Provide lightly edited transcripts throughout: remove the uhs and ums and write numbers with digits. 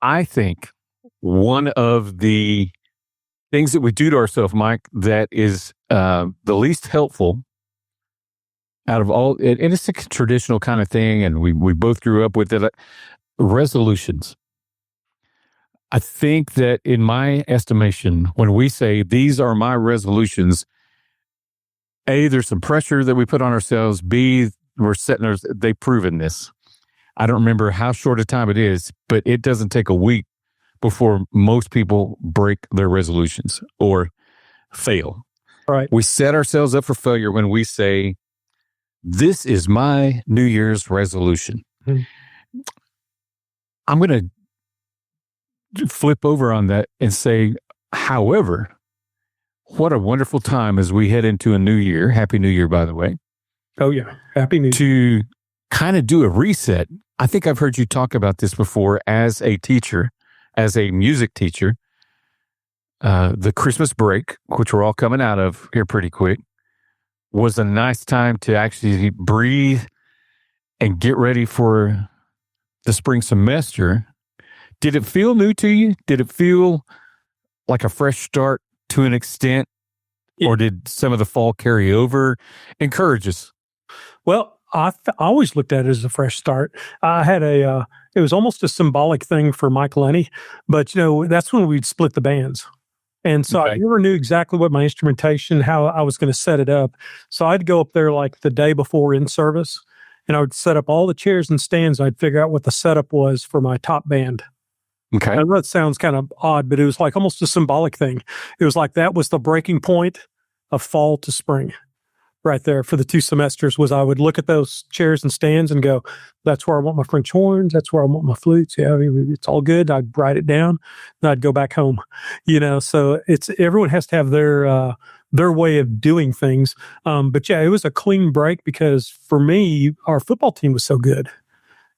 I think one of the things that we do to ourselves, Mike, that is the least helpful out of all, and it's a traditional kind of thing, and we both grew up with it, resolutions. I think that in my estimation, when we say these are my resolutions, A, there's some pressure that we put on ourselves. B, we're setting ours, they've proven this. I don't remember how short a time it is, but it doesn't take a week before most people break their resolutions or fail. Right. We set ourselves up for failure when we say, this is my New Year's resolution. Mm-hmm. I'm going to flip over on that and say, however, what a wonderful time as we head into a new year. Happy New Year, by the way. Oh, yeah. Happy New Year. To kind of do a reset. I think I've heard you talk about this before as a teacher, as a music teacher. The Christmas break, which we're all coming out of here pretty quick, was a nice time to actually breathe and get ready for the spring semester. Did it feel new to you? Did it feel like a fresh start to an extent? Or did some of the fall carry over? Encourage us. Well, I always looked at it as a fresh start. I had it was almost a symbolic thing for Mike Lenny, but that's when we'd split the bands. And so I never knew exactly what my instrumentation, how I was going to set it up. So I'd go up there like the day before in service, and I would set up all the chairs and stands. I'd figure out what the setup was for my top band. Okay. I know that sounds kind of odd, but it was like almost a symbolic thing. It was like that was the breaking point of fall to spring right there for the 2 semesters. Was I would look at those chairs and stands and go, that's where I want my French horns. That's where I want my flutes. Yeah, it's all good. I'd write it down and I'd go back home, so everyone has to have their way of doing things. But yeah, it was a clean break because for me, our football team was so good.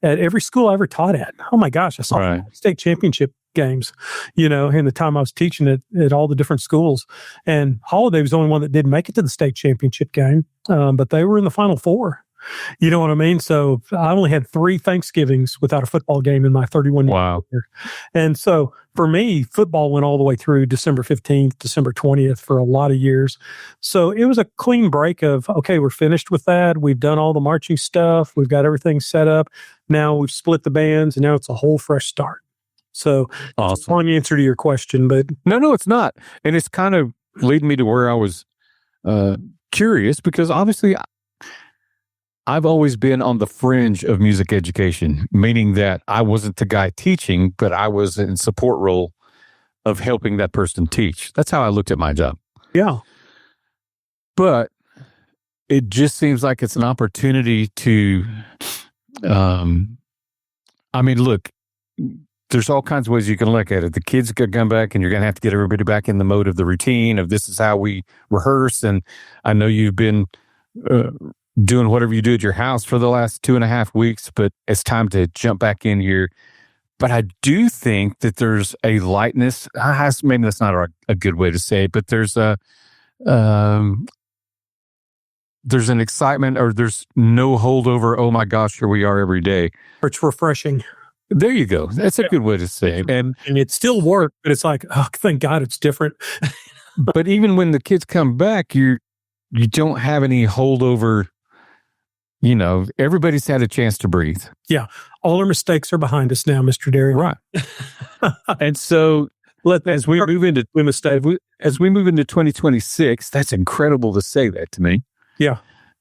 At every school I ever taught at. Oh my gosh, I saw state championship games, in the time I was teaching at all the different schools. And Holiday was the only one that didn't make it to the state championship game, but they were in the Final Four. You know what I mean? So I only had 3 Thanksgivings without a football game in my 31 years. And so for me, football went all the way through December 15th, December 20th for a lot of years. So it was a clean break of, okay, we're finished with that. We've done all the marching stuff. We've got everything set up. Now we've split the bands and now it's a whole fresh start. So awesome. It's a long answer to your question, but no, it's not. And it's kind of leading me to where I was curious because obviously I've always been on the fringe of music education, meaning that I wasn't the guy teaching, but I was in support role of helping that person teach. That's how I looked at my job. Yeah. But it just seems like it's an opportunity to, look, there's all kinds of ways you can look at it. The kids could come back and you're going to have to get everybody back in the mode of the routine of this is how we rehearse. And I know you've been doing whatever you do at your house for the last 2.5 weeks, but it's time to jump back in here. But I do think that there's a lightness. Maybe that's not a good way to say it, but there's an excitement or there's no holdover. Oh my gosh, here we are every day. It's refreshing. There you go. That's a good way to say it. And it still works, but it's like, oh, thank God it's different. But even when the kids come back, you don't have any holdover. Everybody's had a chance to breathe. Yeah. All our mistakes are behind us now, Mr. Derry. Right. And so as we move into 2026, that's incredible to say that to me. Yeah.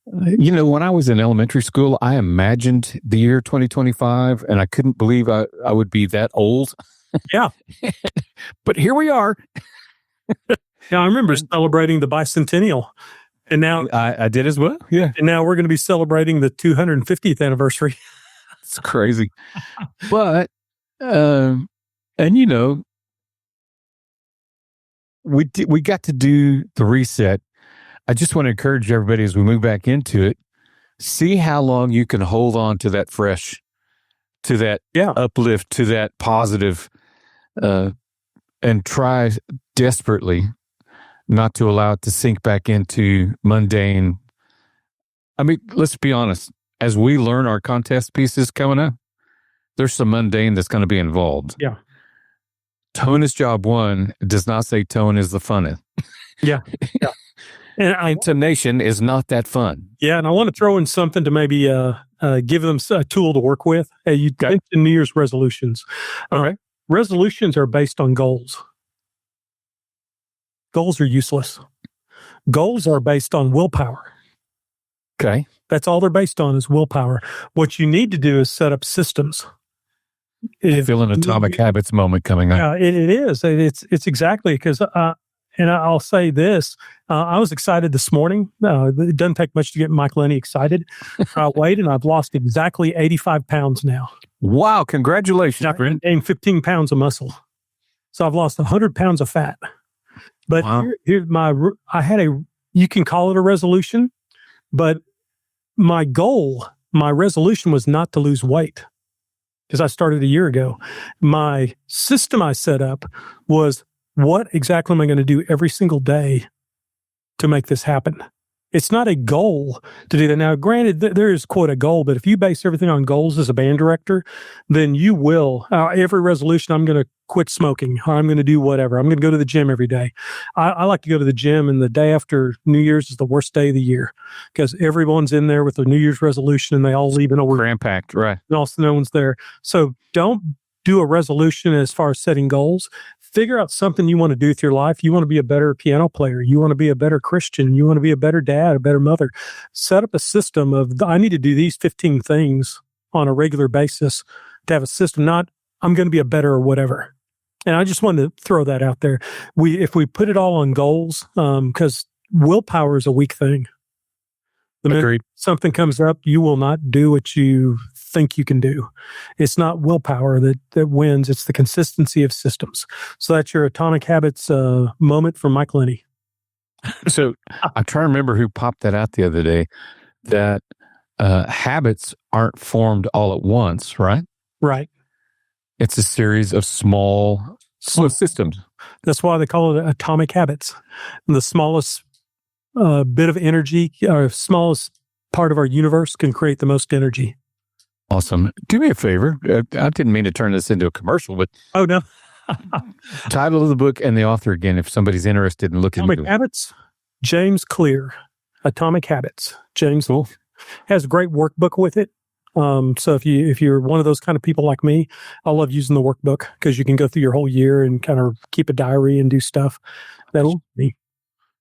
When I was in elementary school, I imagined the year 2025 and I couldn't believe I would be that old. Yeah. But here we are. Yeah. I remember celebrating the bicentennial. And now I did as well. Yeah. And now we're going to be celebrating the 250th anniversary. It's crazy. But, we got to do the reset. I just want to encourage everybody as we move back into it, see how long you can hold on to that fresh, to that uplift, to that positive, and try desperately not to allow it to sink back into mundane. Let's be honest. As we learn our contest pieces coming up, there's some mundane that's going to be involved. Yeah. tone is job one does not say tone is the funnest. Yeah. And Intonation is not that fun. Yeah, and I want to throw in something to maybe give them a tool to work with. You mentioned New Year's resolutions. Okay. Resolutions are based on goals. Goals are useless. Goals are based on willpower. Okay. That's all they're based on is willpower. What you need to do is set up systems. I feel an Atomic Habits moment coming up. Yeah, it is. It's exactly because, and I'll say this: I was excited this morning. It doesn't take much to get Mike Lenny excited. I weighed and I've lost exactly 85 pounds now. Wow! Congratulations, friend. I gained 15 pounds of muscle, so I've lost 100 pounds of fat. But Wow. here's I had you can call it a resolution, but my goal, my resolution was not to lose weight because I started a year ago. My system I set up was, what exactly am I going to do every single day to make this happen? It's not a goal to do that. Now, granted, there is, quote, a goal, but if you base everything on goals as a band director, then you will. Every resolution, I'm going to quit smoking, or I'm going to do whatever. I'm going to go to the gym every day. I like to go to the gym, and the day after New Year's is the worst day of the year because everyone's in there with their New Year's resolution, and they all leave in a week. Cram-packed, right. And also no one's there. So don't do a resolution as far as setting goals. Figure out something you want to do with your life. You want to be a better piano player. You want to be a better Christian. You want to be a better dad, a better mother. Set up a system of, I need to do these 15 things on a regular basis to have a system, not I'm going to be a better or whatever. And I just wanted to throw that out there. If we put it all on goals, because willpower is a weak thing. The minute Agreed. something comes up, you will not do what you think you can do. It's not willpower that wins. It's the consistency of systems. So that's your Atomic Habits moment from Mike Lenny. So I'm trying to remember who popped that out the other day, that habits aren't formed all at once, right? Right. It's a series of small systems. That's why they call it Atomic Habits. And the smallest bit of energy, or smallest part of our universe can create the most energy. Awesome. Do me a favor. I didn't mean to turn this into a commercial, but Oh, no. title of the book and the author again, if somebody's interested in looking Atomic into it. Habits, James Clear. Atomic Habits. James Cool. has a great workbook with it. So if you're one of those kind of people like me, I love using the workbook because you can go through your whole year and kind of keep a diary and do stuff. That'll be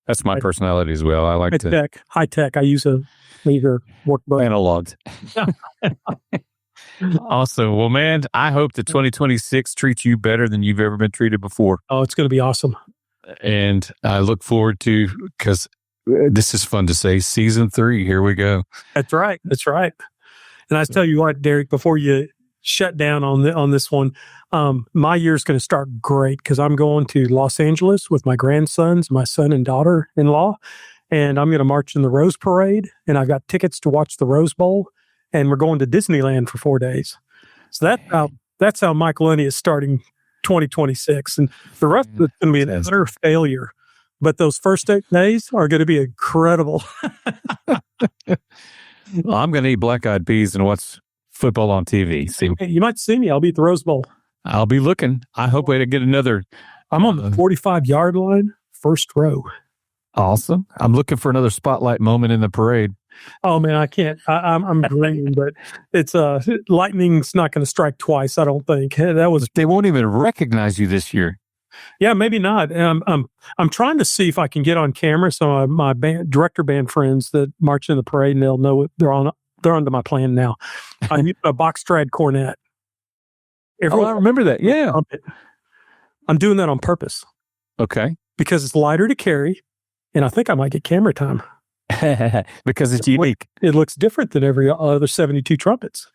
That's my personality as well. I like to high tech. I use a major workbook. analogs. Awesome. Well, man, I hope that 2026 treats you better than you've ever been treated before. Oh, it's going to be awesome. And I look forward to, because this is fun to say, season 3. Here we go. That's right. That's right. And I tell you what, Derek, before you shut down on this one, my year's going to start great because I'm going to Los Angeles with my grandsons, my son and daughter-in-law, and I'm going to march in the Rose Parade, and I've got tickets to watch the Rose Bowl, and we're going to Disneyland for 4 days. So that's how Mike Lenny is starting 2026, and the rest of it's going to be an utter failure. But those first 8 days are going to be incredible. Well, I'm going to eat black-eyed peas and watch football on TV. See, You might see me. I'll be at the Rose Bowl. I'll be looking. I hope we get another. I'm on the 45-yard line, first row. Awesome. I'm looking for another spotlight moment in the parade. Oh man, I can't. I'm green, but it's lightning's not going to strike twice. I don't think that was. They won't even recognize you this year. Yeah, maybe not. I'm trying to see if I can get on camera so my director band friends that march in the parade, and they'll know they're onto my plan now. I'm using a box strad cornet. I remember that. Yeah. I'm doing that on purpose. Okay. Because it's lighter to carry, and I think I might get camera time. Because it's unique. It looks different than every other 72 trumpets.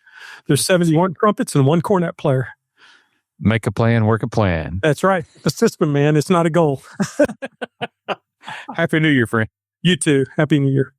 There's 71 trumpets and 1 cornet player. Make a plan, work a plan. That's right. The system, man. It's not a goal. Happy New Year, friend. You too. Happy New Year.